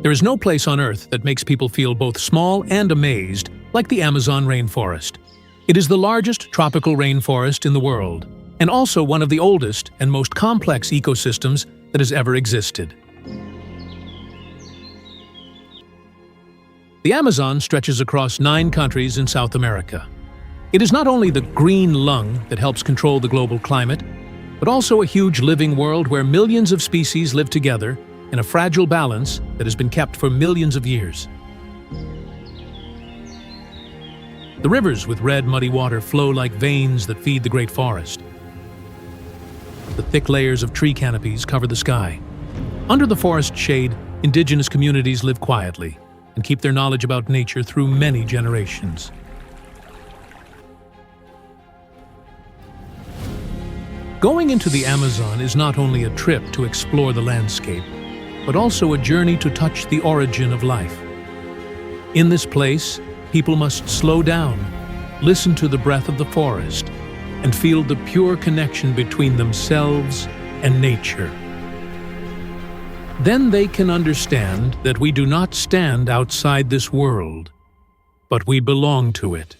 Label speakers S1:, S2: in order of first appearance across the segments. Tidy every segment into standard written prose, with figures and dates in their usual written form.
S1: There is no place on Earth that makes people feel both small and amazed like the Amazon rainforest. It is the largest tropical rainforest in the world, and also one of the oldest and most complex ecosystems that has ever existed. The Amazon stretches across 9 countries in South America. It is not only the green lung that helps control the global climate, but also a huge living world where millions of species live together in a fragile balance that has been kept for millions of years. The rivers with red, muddy water flow like veins that feed the great forest. The thick layers of tree canopies cover the sky. Under the forest shade, indigenous communities live quietly and keep their knowledge about nature through many generations. Going into the Amazon is not only a trip to explore the landscape, but also a journey to touch the origin of life. In this place, people must slow down, listen to the breath of the forest, and feel the pure connection between themselves and nature. Then they can understand that we do not stand outside this world, but we belong to it.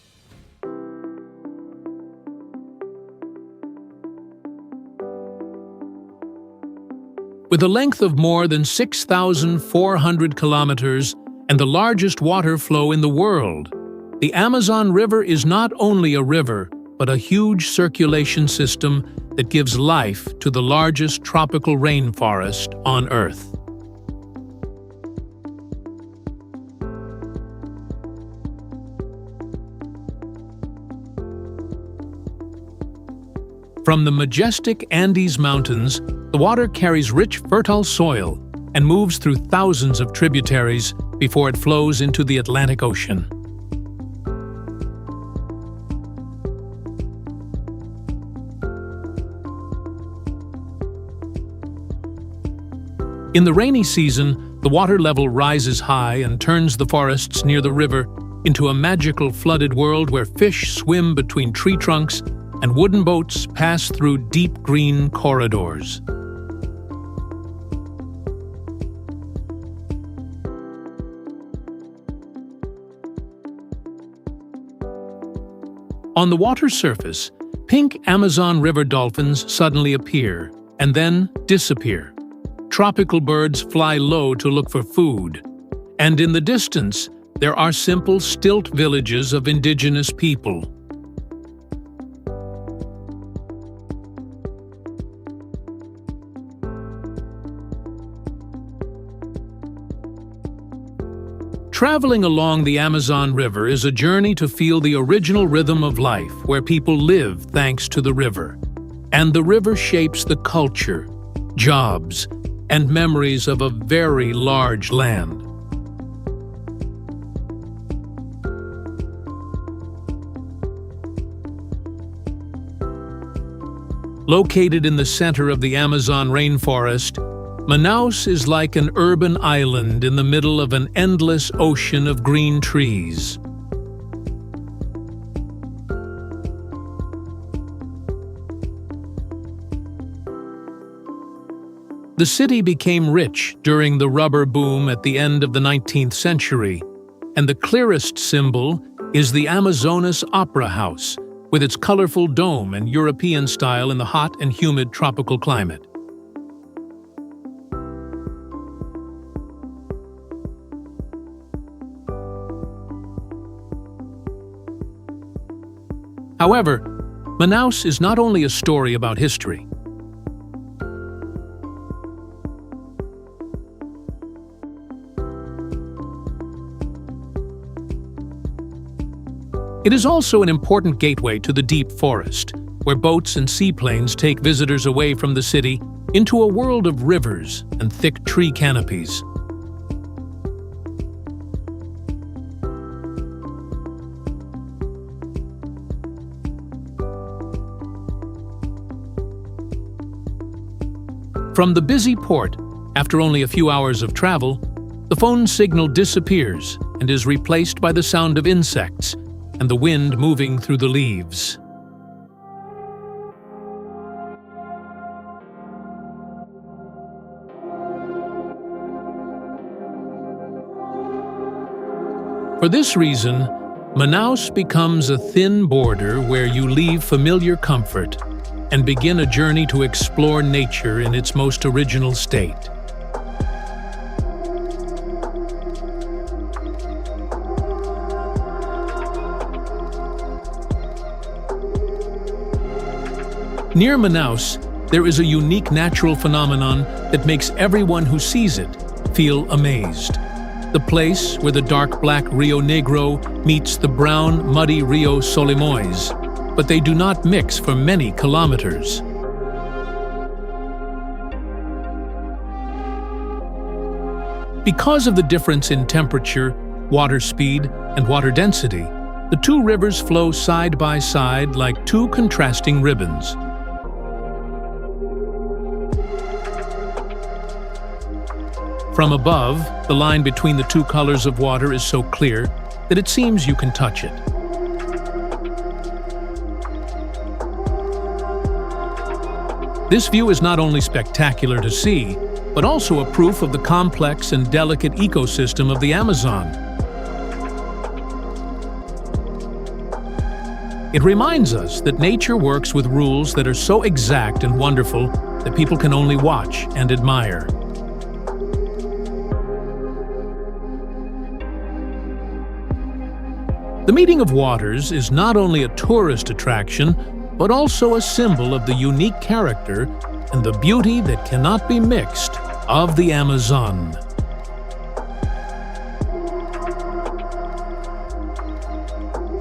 S1: With a length of more than 6,400 kilometers and the largest water flow in the world, the Amazon River is not only a river, but a huge circulation system that gives life to the largest tropical rainforest on Earth. From the majestic Andes Mountains, the water carries rich, fertile soil and moves through thousands of tributaries before it flows into the Atlantic Ocean. In the rainy season, the water level rises high and turns the forests near the river into a magical flooded world where fish swim between tree trunks and wooden boats pass through deep green corridors. On the water's surface, pink Amazon River dolphins suddenly appear and then disappear. Tropical birds fly low to look for food, and in the distance, there are simple stilt villages of indigenous people. Traveling along the Amazon River is a journey to feel the original rhythm of life where people live thanks to the river. And the river shapes the culture, jobs, and memories of a very large land. Located in the center of the Amazon rainforest, Manaus is like an urban island in the middle of an endless ocean of green trees. The city became rich during the rubber boom at the end of the 19th century, and the clearest symbol is the Amazonas Opera House, with its colorful dome and European style in the hot and humid tropical climate. However, Manaus is not only a story about history. It is also an important gateway to the deep forest, where boats and seaplanes take visitors away from the city into a world of rivers and thick tree canopies. From the busy port, after only a few hours of travel, the phone signal disappears and is replaced by the sound of insects and the wind moving through the leaves. For this reason, Manaus becomes a thin border where you leave familiar comfort and begin a journey to explore nature in its most original state. Near Manaus, there is a unique natural phenomenon that makes everyone who sees it feel amazed. The place where the dark black Rio Negro meets the brown, muddy Rio Solimões, but they do not mix for many kilometers. Because of the difference in temperature, water speed, and water density, the two rivers flow side by side like two contrasting ribbons. From above, the line between the two colors of water is so clear that it seems you can touch it. This view is not only spectacular to see, but also a proof of the complex and delicate ecosystem of the Amazon. It reminds us that nature works with rules that are so exact and wonderful that people can only watch and admire. The meeting of waters is not only a tourist attraction, but also a symbol of the unique character and the beauty that cannot be mixed of the Amazon.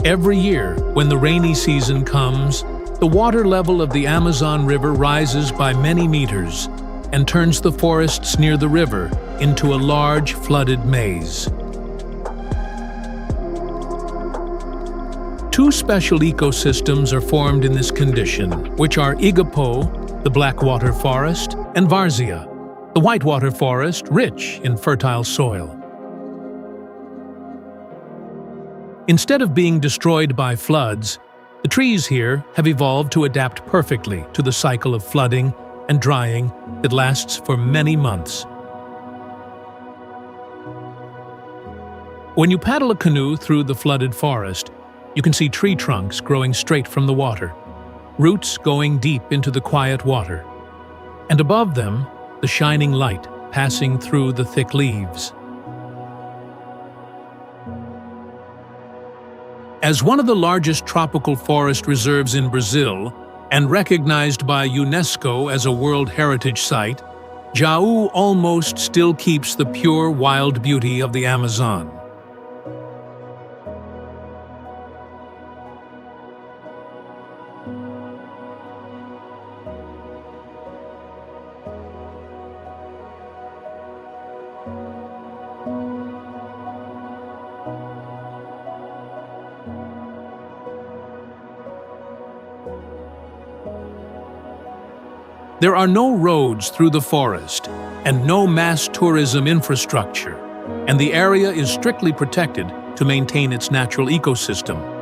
S1: Every year, when the rainy season comes, the water level of the Amazon River rises by many meters and turns the forests near the river into a large flooded maze. Two special ecosystems are formed in this condition, which are Igapó, the blackwater forest, and Várzea, the whitewater forest rich in fertile soil. Instead of being destroyed by floods, the trees here have evolved to adapt perfectly to the cycle of flooding and drying that lasts for many months. When you paddle a canoe through the flooded forest, you can see tree trunks growing straight from the water, roots going deep into the quiet water, and above them, the shining light passing through the thick leaves. As one of the largest tropical forest reserves in Brazil, and recognized by UNESCO as a World Heritage Site, Jaú almost still keeps the pure wild beauty of the Amazon. There are no roads through the forest and no mass tourism infrastructure, and the area is strictly protected to maintain its natural ecosystem.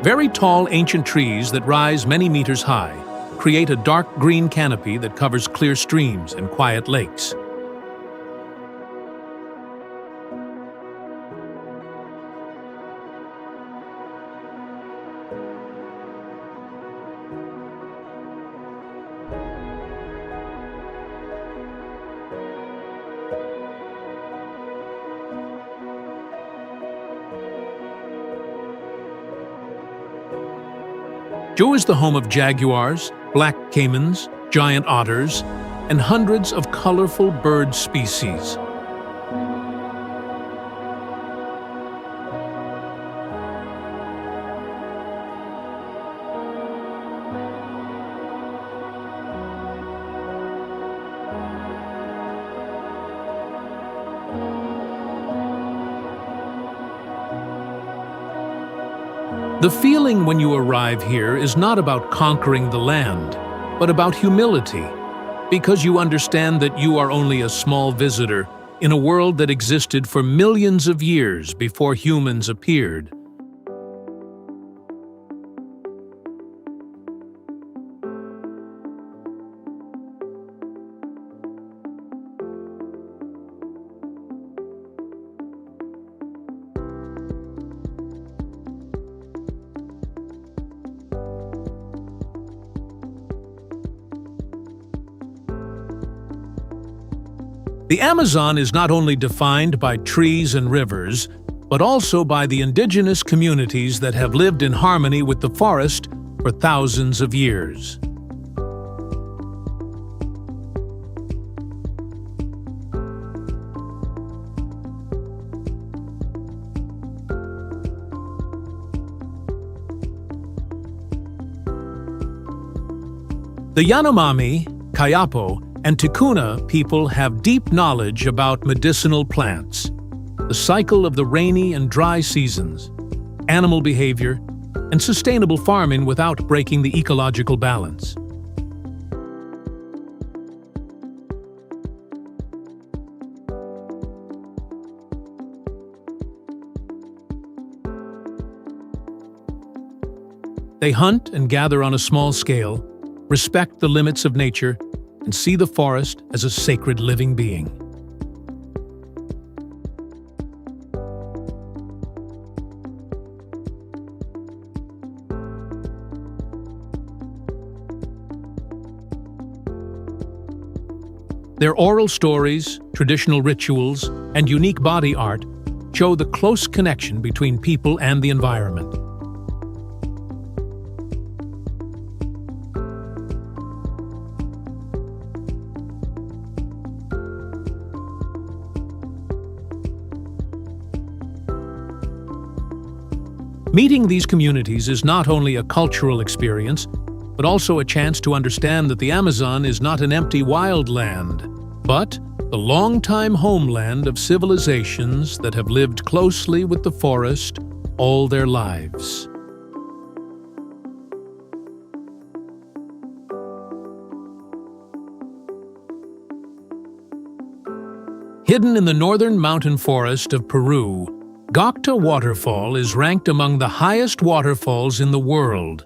S1: Very tall ancient trees that rise many meters high create a dark green canopy that covers clear streams and quiet lakes. Jaú is the home of jaguars, black caimans, giant otters, and hundreds of colorful bird species. The feeling when you arrive here is not about conquering the land, but about humility. because you understand that you are only a small visitor in a world that existed for millions of years before humans appeared. The Amazon is not only defined by trees and rivers, but also by the indigenous communities that have lived in harmony with the forest for thousands of years. The Yanomami, Kayapo, and Tikuna people have deep knowledge about medicinal plants, the cycle of the rainy and dry seasons, animal behavior, and sustainable farming without breaking the ecological balance. They hunt and gather on a small scale, respect the limits of nature, and see the forest as a sacred living being. Their oral stories, traditional rituals, and unique body art show the close connection between people and the environment. Meeting these communities is not only a cultural experience, but also a chance to understand that the Amazon is not an empty wild land, but the longtime homeland of civilizations that have lived closely with the forest all their lives. Hidden in the northern mountain forest of Peru, Gocta Waterfall is ranked among the highest waterfalls in the world,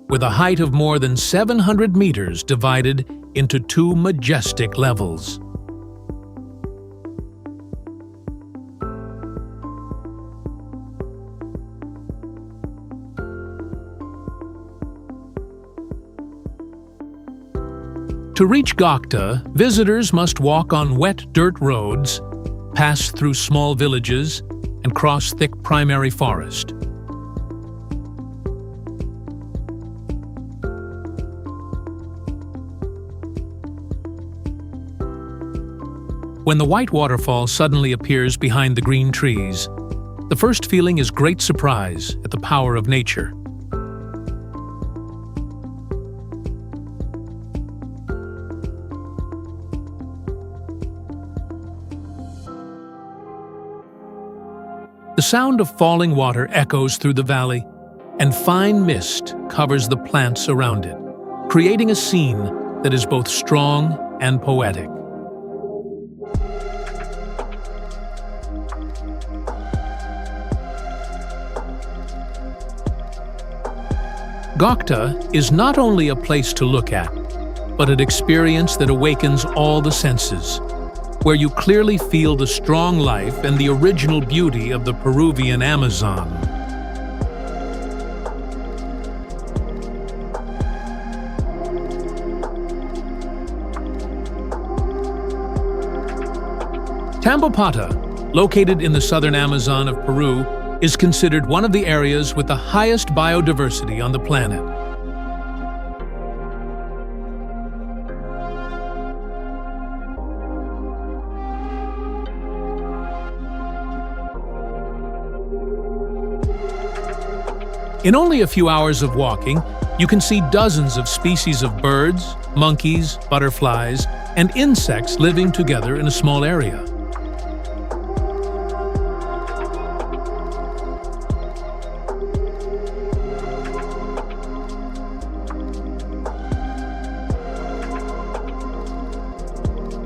S1: with a height of more than 700 meters divided into two majestic levels. To reach Gocta, visitors must walk on wet dirt roads, pass through small villages, and cross thick primary forest. When the white waterfall suddenly appears behind the green trees, the first feeling is great surprise at the power of nature. The sound of falling water echoes through the valley, and fine mist covers the plants around it, creating a scene that is both strong and poetic. Gocta is not only a place to look at, but an experience that awakens all the senses, where you clearly feel the strong life and the original beauty of the Peruvian Amazon. Tambopata, located in the southern Amazon of Peru, is considered one of the areas with the highest biodiversity on the planet. In only a few hours of walking, you can see dozens of species of birds, monkeys, butterflies, and insects living together in a small area.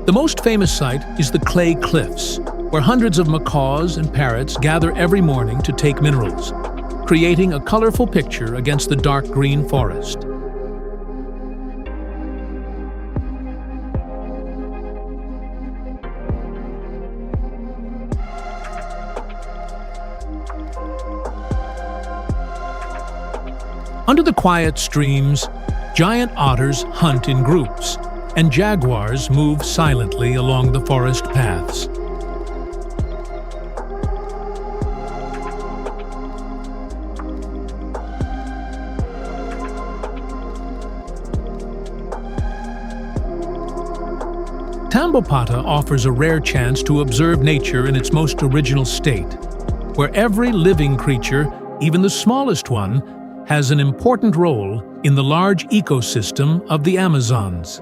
S1: The most famous site is the Clay Cliffs, where hundreds of macaws and parrots gather every morning to take minerals, creating a colorful picture against the dark green forest. Under the quiet streams, giant otters hunt in groups, and jaguars move silently along the forest paths. Tambopata offers a rare chance to observe nature in its most original state, where every living creature, even the smallest one, has an important role in the large ecosystem of the Amazons.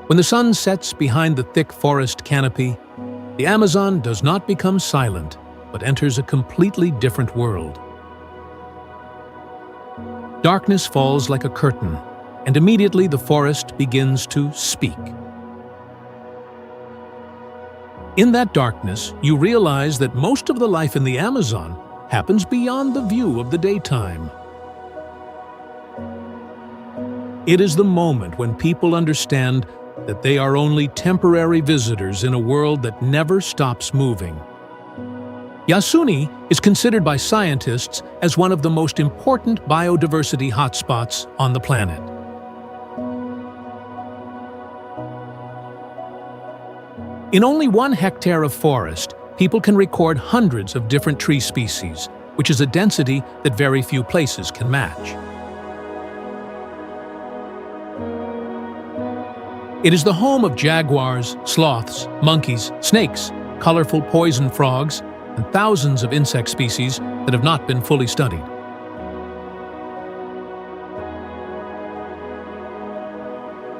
S1: When the sun sets behind the thick forest canopy, the Amazon does not become silent, but enters a completely different world. Darkness falls like a curtain, and immediately the forest begins to speak. In that darkness, you realize that most of the life in the Amazon happens beyond the view of the daytime. It is the moment when people understand that they are only temporary visitors in a world that never stops moving. Yasuni is considered by scientists as one of the most important biodiversity hotspots on the planet. In only 1 hectare of forest, people can record hundreds of different tree species, which is a density that very few places can match. It is the home of jaguars, sloths, monkeys, snakes, colorful poison frogs, and thousands of insect species that have not been fully studied.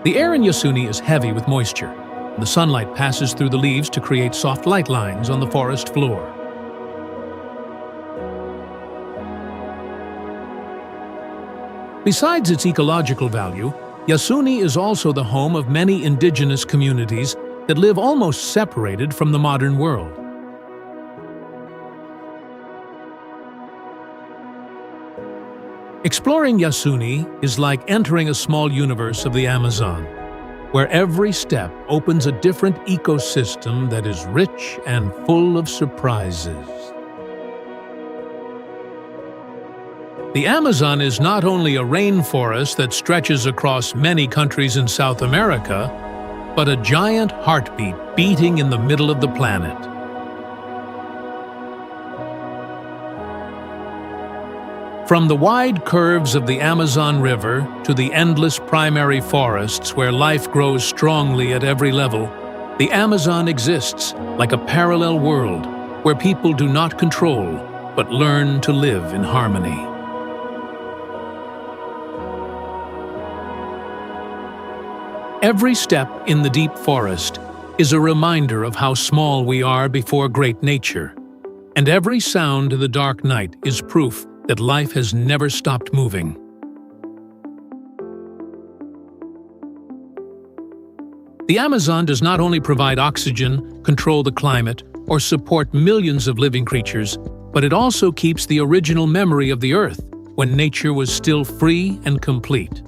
S1: The air in Yasuni is heavy with moisture, and the sunlight passes through the leaves to create soft light lines on the forest floor. Besides its ecological value, Yasuni is also the home of many indigenous communities that live almost separated from the modern world. Exploring Yasuni is like entering a small universe of the Amazon, where every step opens a different ecosystem that is rich and full of surprises. The Amazon is not only a rainforest that stretches across many countries in South America, but a giant heartbeat beating in the middle of the planet. From the wide curves of the Amazon River to the endless primary forests where life grows strongly at every level, the Amazon exists like a parallel world where people do not control but learn to live in harmony. Every step in the deep forest is a reminder of how small we are before great nature, and every sound in the dark night is proof that life has never stopped moving. The Amazon does not only provide oxygen, control the climate, or support millions of living creatures, but it also keeps the original memory of the Earth when nature was still free and complete.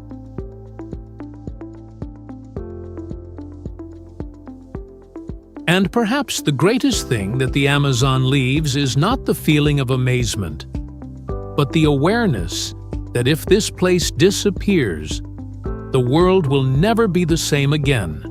S1: And perhaps the greatest thing that the Amazon leaves is not the feeling of amazement, but the awareness that if this place disappears, the world will never be the same again.